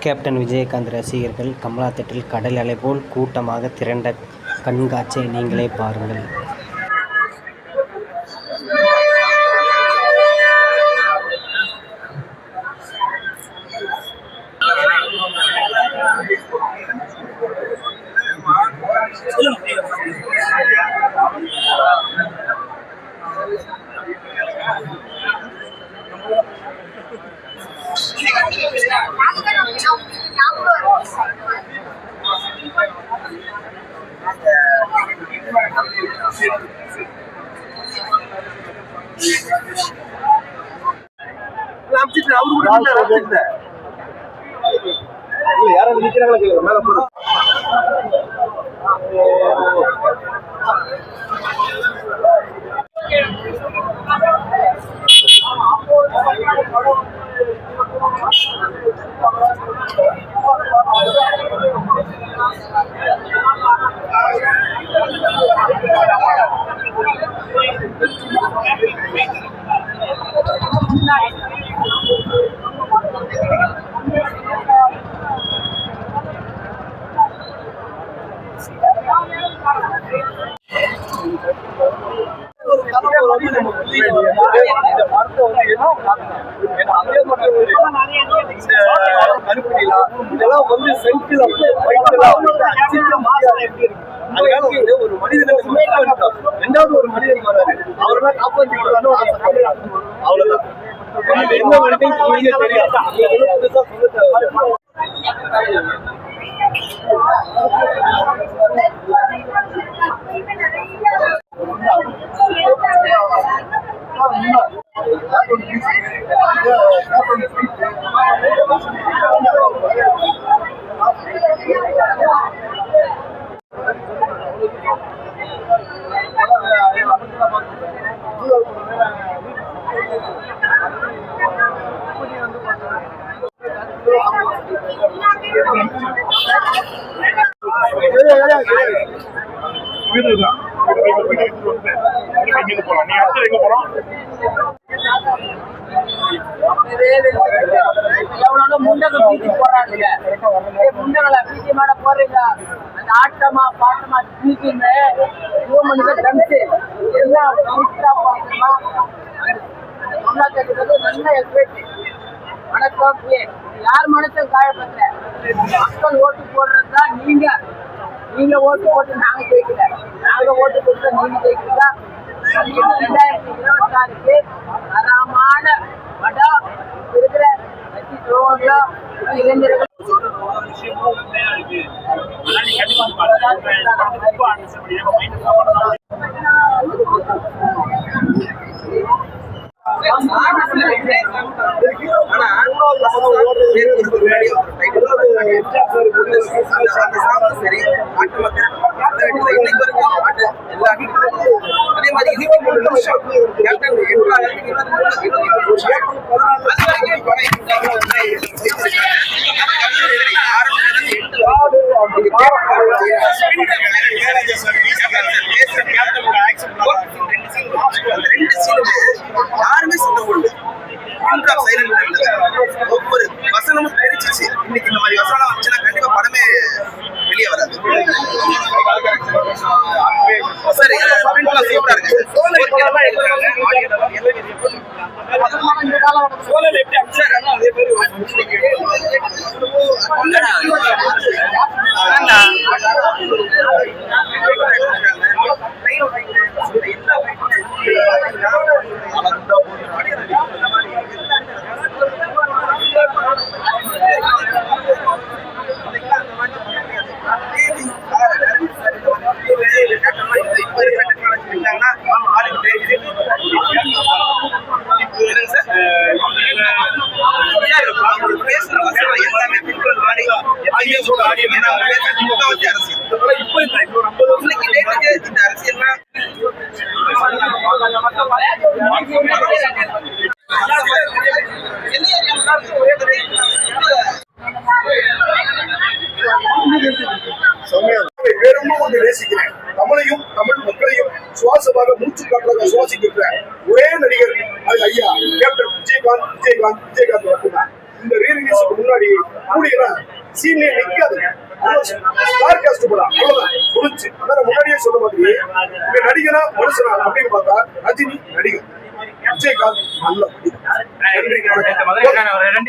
Captain Vijayakanth ரசிகர்கள் கமலா தியேட்டரில் கடல் அலை போல் கூட்டமாக திரண்ட கண்காட்சியை நீங்களே பாருங்கள். யாரும் நிக்கிறாங்களா மேல போடு. இதெல்லாம் வந்து செல்ஃபில் ஒரு மனிதன் ரெண்டாவது ஒரு மனிதன் வராரு, அவரெல்லாம் காப்பாற்றிக்கலாம். அவ்வளவுதான். எந்த மனிதன் தெரியாது. ஆட்டமா பாட்டமா வணக்கம். யார் மனசும் காயப்படல. மக்கள் ஓட்டு போடுறதுதான். நீங்க ஓட்டு போட்டு நாங்க ஜெயிக்கல. நாங்க ஓட்டு போட்டு நீங்க ஜெயிக்கிறதா. 2026க்கு தரமான படம் இருக்கிற கட்சி துரோகங்களோ இளைஞர்கள் அதே மாதிரி யாருமே சொல்ல ஒவ்வொரு வசனமும் தெரிச்சிச்சு. இன்னைக்கு இந்த மாதிரி வசனம் வந்துச்சுன்னா கண்டிப்பா படமே வெளியே வராது. சரி, சூப்பரா இருக்கு. தமிழையும் தமிழ் மக்களையும் சுவாசமாக மூச்சு காற்றாக சுவாசிக்கின்ற ஒரே நடிகர் அது ஐயா கேப்டன் விஜயகாந்த் மட்டும்தான். இந்த ரீரிலீஸுக்கு முன்னாடி கூடிய பாத்தீங்கன்னா சீன்லயே நிக்காது. ஸ்டார் காஸ்ட் போல அவ்வளவுதான் முடிஞ்சு. அதான் முன்னாடியே சொன்ன மாதிரி இங்க நடிகனா மனுஷனா அப்படின்னு பார்த்தா ரஜினி நடிகர், விஜயகாந்த் நல்ல நடிகர். நன்றி, வணக்கம்.